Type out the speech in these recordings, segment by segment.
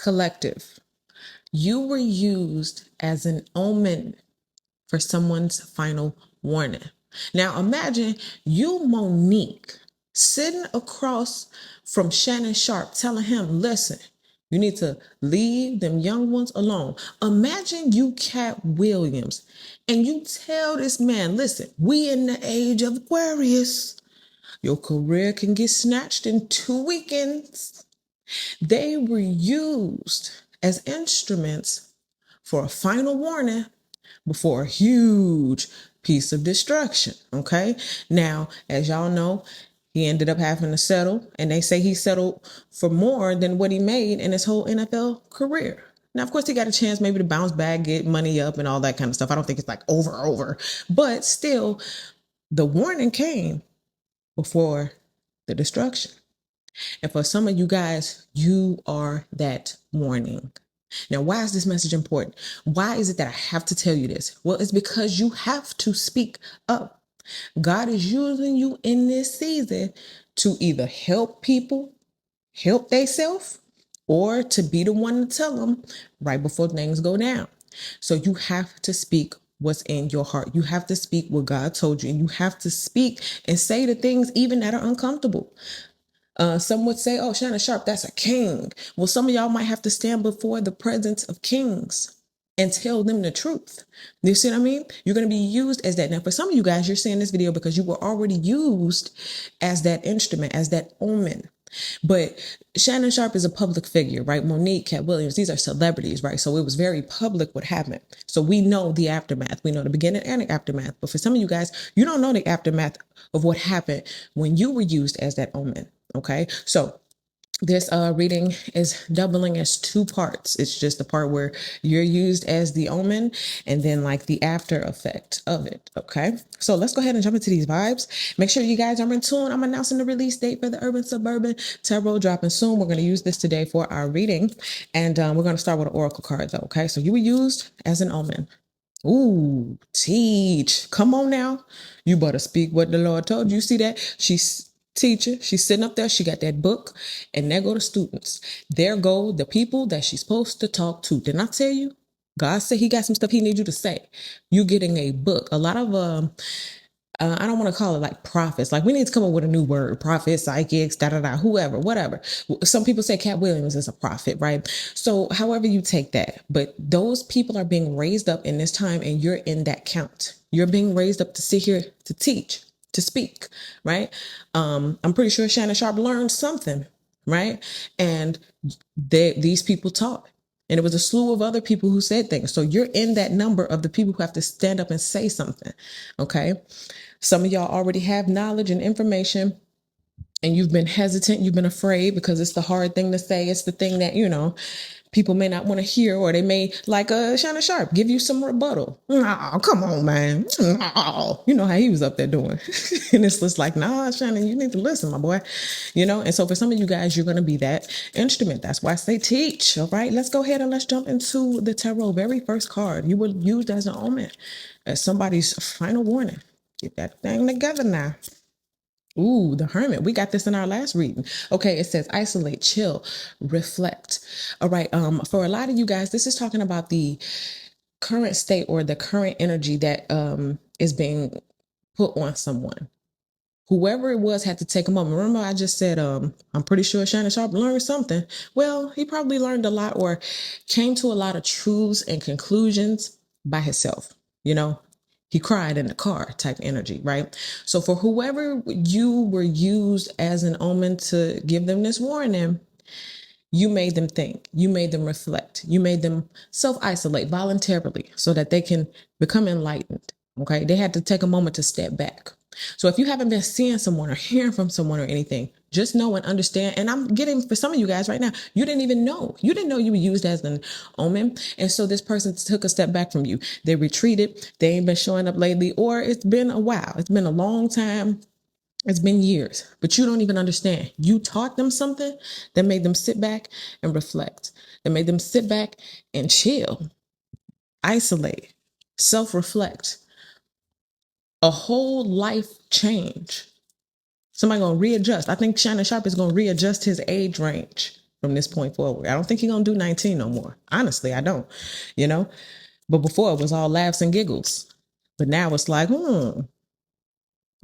Collective, you were used as an omen for someone's final warning. Now imagine you, Monique, sitting across from Shannon Sharp telling him, listen, you need to leave them young ones alone. Imagine you, Cat Williams, and you tell this man, listen, we in the age of Aquarius. Your career can get snatched in 2 weekends. They were used as instruments for a final warning before a huge piece of destruction. Okay. Now, as y'all know, he ended up having to settle, and they say he settled for more than what he made in his whole NFL career. Now, of course, he got a chance maybe to bounce back, get money up, and all that kind of stuff. I don't think it's like over, but still, the warning came before the destruction. And for some of you guys, you are that warning. Now, why is this message important? Why is it that I have to tell you this? Well, it's because you have to speak up. God is using you in this season to either help people, help themselves, or to be the one to tell them right before things go down. So you have to speak what's in your heart. You have to speak what God told you, and you have to speak and say the things even that are uncomfortable. Some would say, oh, Shannon Sharp, that's a king. Well, some of y'all might have to stand before the presence of kings and tell them the truth. You see what I mean? You're going to be used as that. Now, for some of you guys, you're seeing this video because you were already used as that instrument, as that omen. But Shannon Sharp is a public figure, right? Monique, Cat Williams, these are celebrities, right? So it was very public what happened. So we know the aftermath. We know the beginning and the aftermath. But for some of you guys, you don't know the aftermath of what happened when you were used as that omen. Okay, so this reading is doubling as 2 parts. It's just the part where you're used as the omen, and then like the after effect of it. Okay, so let's go ahead and jump into these vibes. Make sure you guys are in tune. I'm announcing the release date for the Urban Suburban Tarot, dropping soon. We're going to use this today for our reading, and we're going to start with an oracle card though. Okay, so you were used as an omen. Ooh, teach. Come on now. You better speak what the Lord told you. You see that? She's teacher. She's sitting up there. She got that book. And there go the students. There go the people that she's supposed to talk to. Didn't I tell you? God said he got some stuff he needs you to say. You getting a book. A lot of I don't want to call it like prophets. Like we need to come up with a new word, prophets, psychics, whoever, whatever. Some people say Cat Williams is a prophet, right? So however you take that, but those people are being raised up in this time, and you're in that count. You're being raised up to sit here to teach, to speak, right? I'm pretty sure Shannon Sharp learned something, right? And these people taught. And it was a slew of other people who said things. So you're in that number of the people who have to stand up and say something, okay? Some of y'all already have knowledge and information, and you've been hesitant, you've been afraid because it's the hard thing to say. It's the thing that, people may not want to hear, or they may, like Shannon Sharp, give you some rebuttal. Oh, come on, man. Oh, you know how he was up there doing. And it's just like, nah, Shannon, you need to listen, my boy. And so for some of you guys, you're going to be that instrument. That's why I say teach. All right, let's go ahead and let's jump into the tarot. Very first card. You were used as an omen, as somebody's final warning. Get that thing together now. Ooh, the hermit. We got this in our last reading. Okay, it says isolate, chill, reflect. All right. For a lot of you guys, this is talking about the current state or the current energy that is being put on someone. Whoever it was had to take a moment. Remember, I just said I'm pretty sure Shannon Sharp learned something. Well, he probably learned a lot or came to a lot of truths and conclusions by himself. He cried in the car type energy, right? So for whoever you were used as an omen to give them this warning, you made them think, you made them reflect, you made them self-isolate voluntarily so that they can become enlightened, okay? They had to take a moment to step back. So if you haven't been seeing someone or hearing from someone or anything, just know and understand. And I'm getting for some of you guys right now, you didn't even know. You didn't know you were used as an omen. And so this person took a step back from you. They retreated. They ain't been showing up lately, or it's been a while. It's been a long time. It's been years, but you don't even understand. You taught them something that made them sit back and reflect, that made them sit back and chill, isolate, self-reflect. A whole life change. Somebody gonna readjust. I think Shannon Sharp is gonna readjust his age range. from this point forward. I don't think he's gonna do 19 no more. Honestly, I don't, you know. But before it was all laughs and giggles. But now it's like,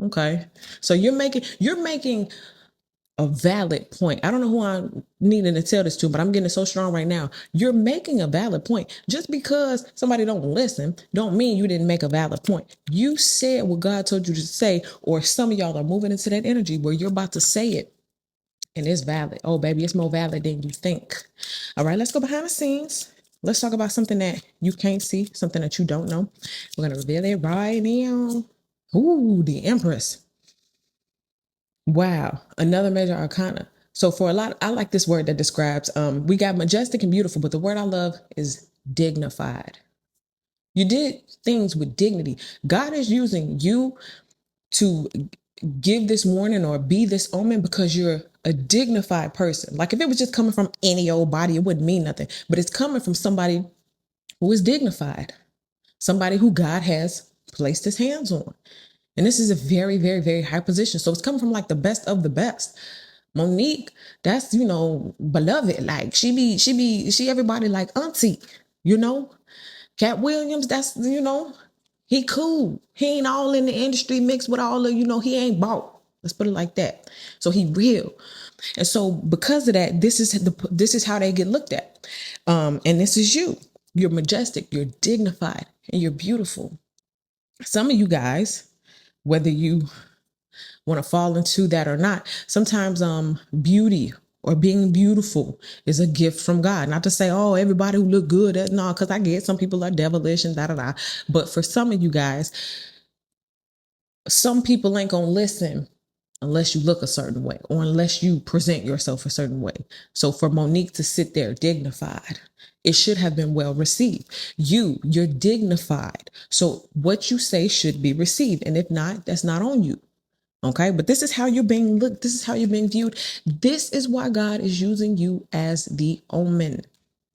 okay. So you're making a valid point. I don't know who I'm needing to tell this to, but I'm getting it so strong right now. You're making a valid point. Just because somebody don't listen, don't mean you didn't make a valid point. You said what God told you to say, or some of y'all are moving into that energy where you're about to say it and it's valid. Oh, baby, it's more valid than you think. All right, let's go behind the scenes. Let's talk about something that you can't see, something that you don't know. We're going to reveal it right now. Ooh, the Empress. Wow, another major arcana. So for a lot, I like this word that describes, we got majestic and beautiful, but the word I love is dignified. You did things with dignity. God is using you to give this warning or be this omen because you're a dignified person. Like if it was just coming from any old body, it wouldn't mean nothing, but it's coming from somebody who is dignified, somebody who God has placed his hands on. And this is a very, very, very high position. So it's coming from like the best of the best. Monique, that's, beloved. Like she everybody like auntie, you know? Cat Williams, that's, he cool. He ain't all in the industry mixed with all of, he ain't bought. Let's put it like that. So he real. And so because of that, this is how they get looked at. And this is you. You're majestic, you're dignified, and you're beautiful. Some of you guys, whether you want to fall into that or not, sometimes beauty or being beautiful is a gift from God. Not to say, oh, everybody who look good, no, because I get some people are devilish and da da da. But for some of you guys, some people ain't gonna listen unless you look a certain way or unless you present yourself a certain way. So for Monique to sit there dignified, it should have been well received. You're dignified. So what you say should be received. And if not, that's not on you. Okay, but this is how you're being looked. This is how you're being viewed. This is why God is using you as the omen.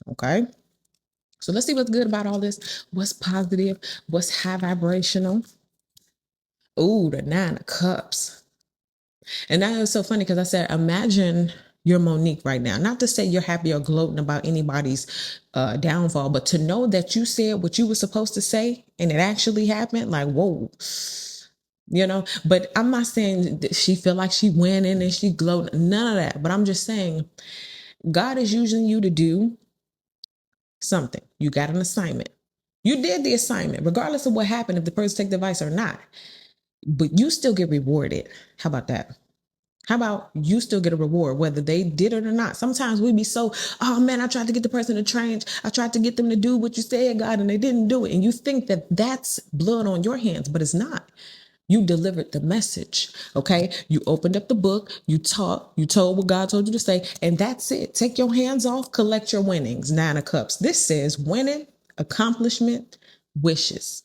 Okay, so let's see what's good about all this. What's positive? What's high vibrational? Ooh, the 9 of Cups. And that is so funny because I said, imagine you're Monique right now. Not to say you're happy or gloating about anybody's downfall, but to know that you said what you were supposed to say and it actually happened, like, whoa. But I'm not saying that she feel like she winning and she gloating, none of that. But I'm just saying God is using you to do something. You got an assignment. You did the assignment, regardless of what happened, if the person take the advice or not. But you still get rewarded. How about that? How about you still get a reward, whether they did it or not? Sometimes we be so, oh man, I tried to get the person to change. I tried to get them to do what you said, God, and they didn't do it. And you think that that's blood on your hands, but it's not. You delivered the message, okay? You opened up the book, you taught, you told what God told you to say, and that's it. Take your hands off, collect your winnings. 9 of Cups. This says winning, accomplishment, wishes.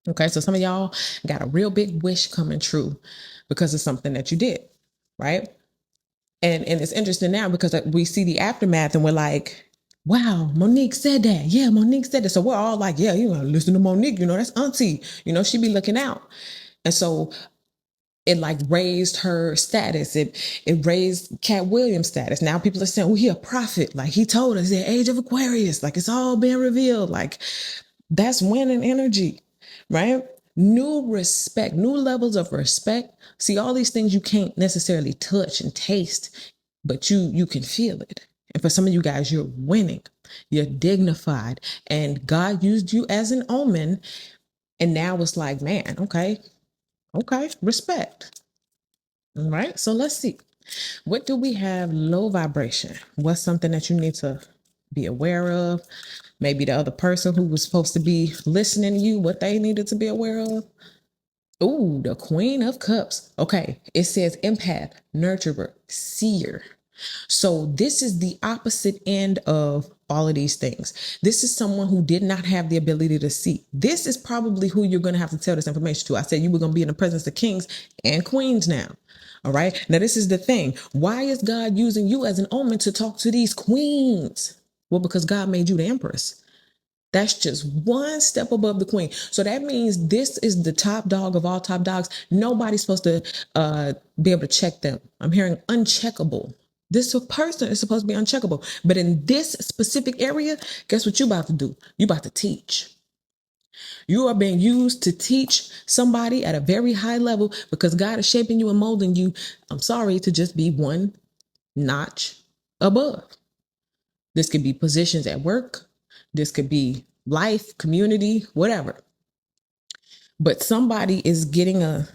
Okay, so some of y'all got a real big wish coming true because of something that you did, right? And it's interesting now because we see the aftermath and we're like, wow, Monique said that. Yeah, Monique said that. So we're all like, yeah, listen to Monique, that's auntie. She be looking out. And so it like raised her status. It raised Cat Williams' status. Now people are saying, oh, he a prophet. Like he told us the age of Aquarius. Like it's all been revealed. Like that's winning energy, right? New respect, new levels of respect. See, all these things you can't necessarily touch and taste, but you can feel it. And for some of you guys, you're winning. You're dignified. And God used you as an omen. And now it's like, man, okay, respect. All right, so let's see. What do we have low vibration? What's something that you need to be aware of? Maybe the other person who was supposed to be listening to you, what they needed to be aware of. Ooh, the Queen of Cups. Okay, it says empath, nurturer, seer. So this is the opposite end of all of these things. This is someone who did not have the ability to see. This is probably who you're going to have to tell this information to. I said you were going to be in the presence of kings and queens now. All right. Now, this is the thing. Why is God using you as an omen to talk to these queens? Well, because God made you the empress. That's just one step above the queen. So that means this is the top dog of all top dogs. Nobody's supposed to be able to check them. I'm hearing uncheckable. This person is supposed to be uncheckable. But in this specific area, guess what you about to do? You about to teach. You are being used to teach somebody at a very high level because God is shaping you and molding you. I'm sorry, to just be one notch above. This could be positions at work. This could be life, community, whatever. But somebody is getting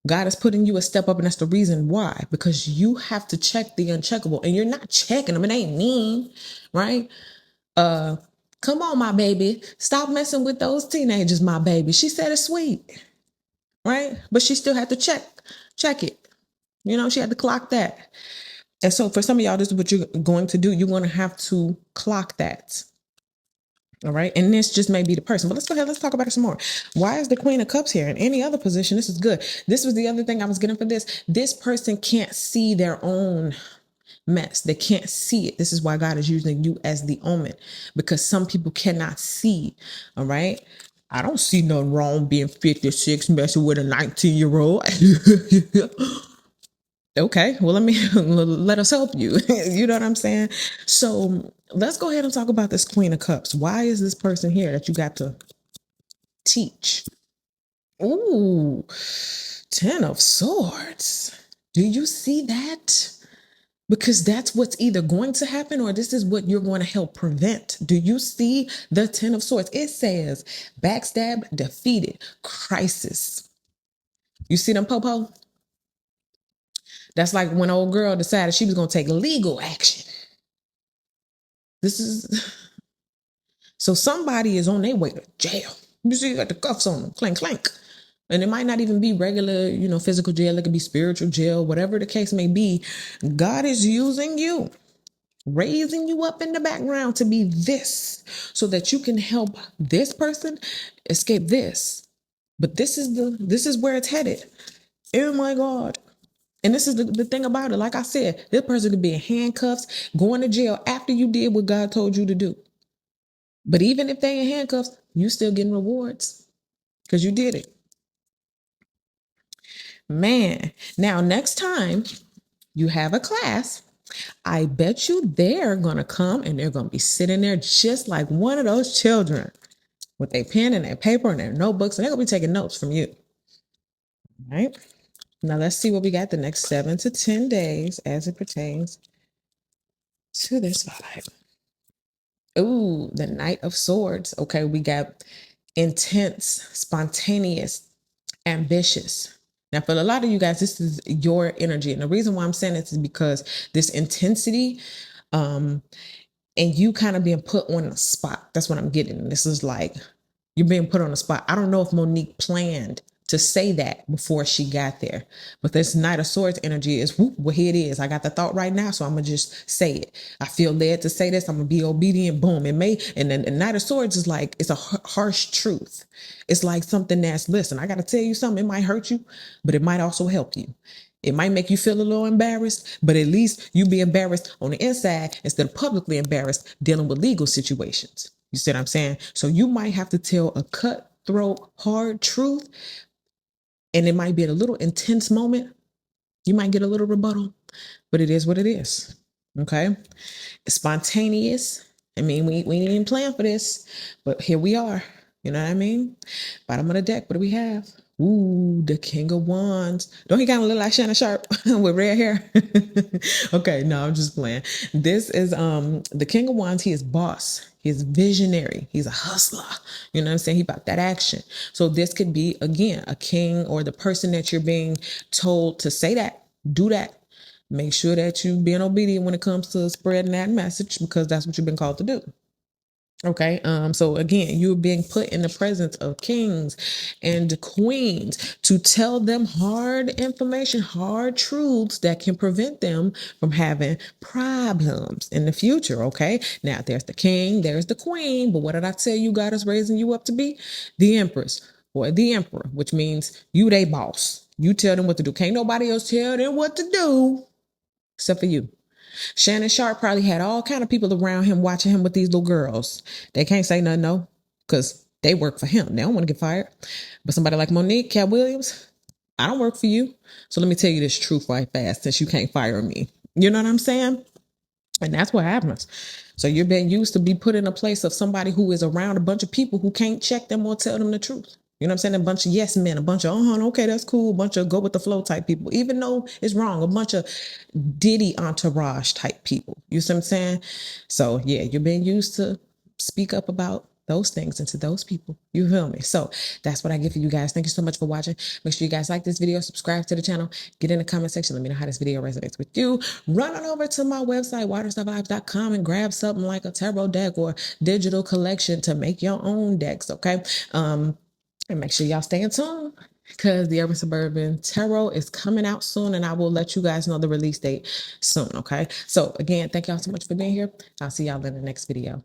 God is putting you a step up, and that's the reason why. Because you have to check the uncheckable, and you're not checking them. It ain't mean, right? Come on, my baby. Stop messing with those teenagers, my baby. She said it's sweet, right? But she still had to check it. You know, she had to clock that. And so for some of y'all, this is what you're going to do. You're going to have to clock that. All right. And this just may be the person, but let's go ahead. Let's talk about it some more. Why is the Queen of Cups here? In any other position, this is good. This was the other thing I was getting for this. This person can't see their own mess. They can't see it. This is why God is using you as the omen, because some people cannot see. All right. I don't see no wrong being 56 messing with a 19-year-old. Okay, well, let us help you. You know what I'm saying? So let's go ahead and talk about this Queen of Cups. Why is this person here that you got to teach? Ooh, 10 of Swords. Do you see that? Because that's what's either going to happen or this is what you're going to help prevent. Do you see the 10 of Swords? It says backstab, defeated, crisis. You see them, Popo? That's like when old girl decided she was going to take legal action. This is so somebody is on their way to jail. You see, you got the cuffs on them, clank, clank. And it might not even be regular, physical jail. It could be spiritual jail, whatever the case may be. God is using you, raising you up in the background to be this so that you can help this person escape this. But this is where it's headed. Oh my God. And this is the thing about it. Like I said, this person could be in handcuffs, going to jail after you did what God told you to do. But even if they in handcuffs, you still getting rewards because you did it. Man, now next time you have a class, I bet you they're going to come and they're going to be sitting there just like one of those children with their pen and their paper and their notebooks, and they're going to be taking notes from you. All right. Now let's see what we got the next 7 to 10 days as it pertains to this vibe. Ooh, the Knight of Swords. Okay, we got intense, spontaneous, ambitious. Now, for a lot of you guys, this is your energy. And the reason why I'm saying this is because this intensity, and you kind of being put on the spot. That's what I'm getting. This is like you're being put on the spot. I don't know if Monique planned to say that before she got there, but this Knight of Swords energy is, whoop, well, here it is. I got the thought right now, so I'm gonna just say it. I feel led to say this. I'm gonna be obedient. Boom. It may, and then the Knight of Swords is like, it's a harsh truth. It's like something that's, listen, I gotta tell you something. It might hurt you, but it might also help you. It might make you feel a little embarrassed, but at least you be embarrassed on the inside instead of publicly embarrassed dealing with legal situations. You see what I'm saying? So you might have to tell a cutthroat, hard truth, and it might be at a little intense moment. You might get a little rebuttal, but it is what it is. Okay? It's spontaneous. I mean, we didn't even plan for this, but here we are. You know what I mean? Bottom of the deck, what do we have? Ooh, the King of Wands. Don't he kind of look like Shannon Sharp with red hair? Okay, no, I'm just playing. This is the King of Wands. He is boss. He's visionary. He's a hustler. You know what I'm saying? He about that action. So this could be, again, a king or the person that you're being told to say that, do that. Make sure that you're being obedient when it comes to spreading that message because that's what you've been called to do. Okay, so again, you're being put in the presence of kings and queens to tell them hard information, hard truths that can prevent them from having problems in the future. Okay, now there's the king, there's the queen, but what did I tell you God is raising you up to be? The Empress or the Emperor, which means you they boss. You tell them what to do. Can't nobody else tell them what to do except for you. Shannon Sharp probably had all kind of people around him watching him with these little girls. They can't say nothing, no, because they work for him. They don't want to get fired. But somebody like Monique, Cat Williams, I don't work for you. So let me tell you this truth right fast since you can't fire me. You know what I'm saying? And that's what happens. So you're being used to be put in a place of somebody who is around a bunch of people who can't check them or tell them the truth. You know what I'm saying? A bunch of yes men, a bunch of, okay, that's cool, a bunch of go with the flow type people, even though it's wrong, a bunch of Diddy entourage type people. You see what I'm saying? So yeah, you're being used to speak up about those things and to those people. You feel me? So that's what I get for you guys. Thank you so much for watching. Make sure you guys like this video, subscribe to the channel, get in the comment section. Let me know how this video resonates with you. Run on over to my website, waterstarvibes.com, and grab something like a tarot deck or digital collection to make your own decks, okay? And make sure y'all stay in tune because the Urban Suburban Tarot is coming out soon, and I will let you guys know the release date soon, okay? So again, thank y'all so much for being here. I'll see y'all in the next video.